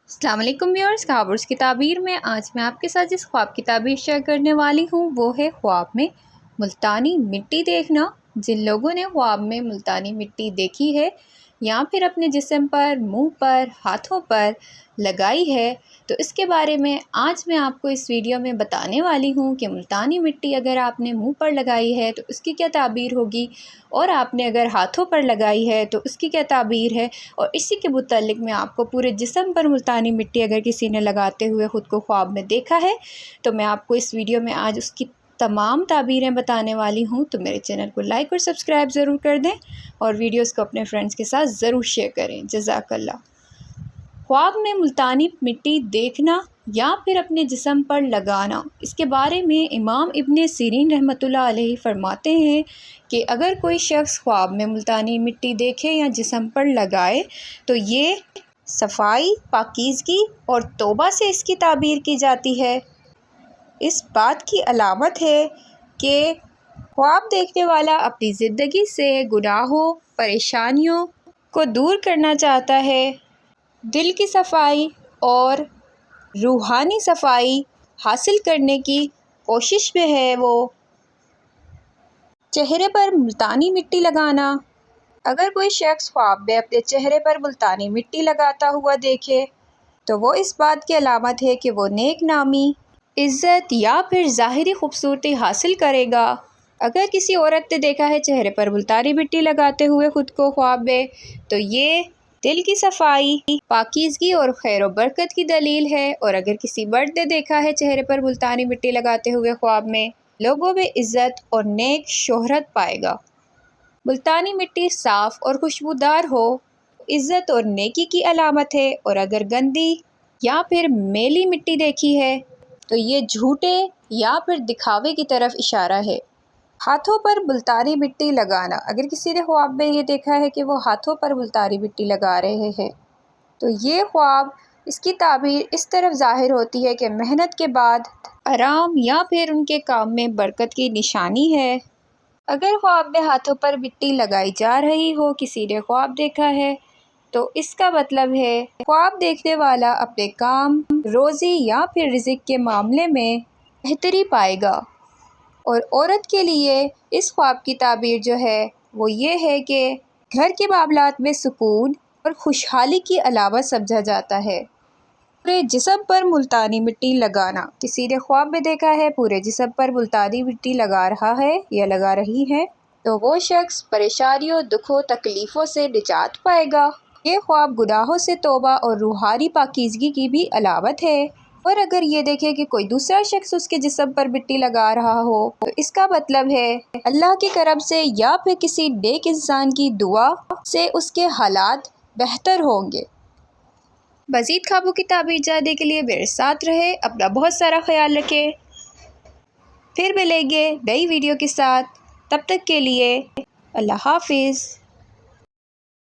السلام علیکم ویورز، خوابرز کی تعبیر میں آج میں آپ کے ساتھ جس خواب کی تعبیر شیئر کرنے والی ہوں وہ ہے خواب میں ملتانی مٹی دیکھنا۔ جن لوگوں نے خواب میں ملتانی مٹی دیکھی ہے یا پھر اپنے جسم پر، منہ پر، ہاتھوں پر لگائی ہے تو اس کے بارے میں آج میں آپ کو اس ویڈیو میں بتانے والی ہوں کہ ملتانی مٹی اگر آپ نے منہ پر لگائی ہے تو اس کی کیا تعبیر ہوگی، اور آپ نے اگر ہاتھوں پر لگائی ہے تو اس کی کیا تعبیر ہے، اور اسی کے متعلق میں آپ کو پورے جسم پر ملتانی مٹی اگر کسی نے لگاتے ہوئے خود کو خواب میں دیکھا ہے تو میں آپ کو اس ویڈیو میں آج اس کی تمام تعبیریں بتانے والی ہوں۔ تو میرے چینل کو لائک اور سبسکرائب ضرور کر دیں اور ویڈیوز کو اپنے فرینڈز کے ساتھ ضرور شیئر کریں۔ جزاک اللہ۔ خواب میں ملتانی مٹی دیکھنا یا پھر اپنے جسم پر لگانا، اس کے بارے میں امام ابن سیرین رحمۃ اللہ علیہ فرماتے ہیں کہ اگر کوئی شخص خواب میں ملتانی مٹی دیکھے یا جسم پر لگائے تو یہ صفائی، پاکیزگی اور توبہ سے اس کی تعبیر کی جاتی ہے۔ اس بات کی علامت ہے کہ خواب دیکھنے والا اپنی زندگی سے گناہوں، پریشانیوں کو دور کرنا چاہتا ہے، دل کی صفائی اور روحانی صفائی حاصل کرنے کی کوشش میں ہے۔ وہ چہرے پر ملتانی مٹی لگانا، اگر کوئی شخص خواب میں اپنے چہرے پر ملتانی مٹی لگاتا ہوا دیکھے تو وہ اس بات کی علامت ہے کہ وہ نیک نامی، عزت یا پھر ظاہری خوبصورتی حاصل کرے گا۔ اگر کسی عورت نے دیکھا ہے چہرے پر ملتانی مٹی لگاتے ہوئے خود کو خواب میں تو یہ دل کی صفائی، پاکیزگی اور خیر و برکت کی دلیل ہے، اور اگر کسی مرد نے دیکھا ہے چہرے پر ملتانی مٹی لگاتے ہوئے خواب میں لوگوں میں عزت اور نیک شہرت پائے گا۔ ملتانی مٹی صاف اور خوشبودار ہو عزت اور نیکی کی علامت ہے، اور اگر گندی یا پھر میلی مٹی دیکھی ہے تو یہ جھوٹے یا پھر دکھاوے کی طرف اشارہ ہے۔ ہاتھوں پر ملتانی مٹی لگانا، اگر کسی نے خواب میں یہ دیکھا ہے کہ وہ ہاتھوں پر ملتانی مٹی لگا رہے ہیں تو یہ خواب، اس کی تعبیر اس طرف ظاہر ہوتی ہے کہ محنت کے بعد آرام یا پھر ان کے کام میں برکت کی نشانی ہے۔ اگر خواب میں ہاتھوں پر مٹی لگائی جا رہی ہو، کسی نے خواب دیکھا ہے تو اس کا مطلب ہے خواب دیکھنے والا اپنے کام، روزی یا پھر رزق کے معاملے میں بہتری پائے گا۔ اور عورت کے لیے اس خواب کی تعبیر جو ہے وہ یہ ہے کہ گھر کے معاملات میں سکون اور خوشحالی کی علامت سمجھا جاتا ہے۔ پورے جسم پر ملتانی مٹی لگانا، کسی نے خواب میں دیکھا ہے پورے جسم پر ملتانی مٹی لگا رہا ہے یا لگا رہی ہے تو وہ شخص پریشانیوں، دکھوں، تکلیفوں سے نجات پائے گا۔ یہ خواب گناہوں سے توبہ اور روحانی پاکیزگی کی بھی علامت ہے۔ اور اگر یہ دیکھے کہ کوئی دوسرا شخص اس کے جسم پر مٹی لگا رہا ہو تو اس کا مطلب ہے اللہ کی کرم سے یا پھر کسی نیک انسان کی دعا سے اس کے حالات بہتر ہوں گے۔ مزید خوابوں کی تعبیر جاننے کے لیے میرے ساتھ رہے، اپنا بہت سارا خیال رکھیں۔ پھر ملیں گے نئی ویڈیو کے ساتھ، تب تک کے لیے اللہ حافظ۔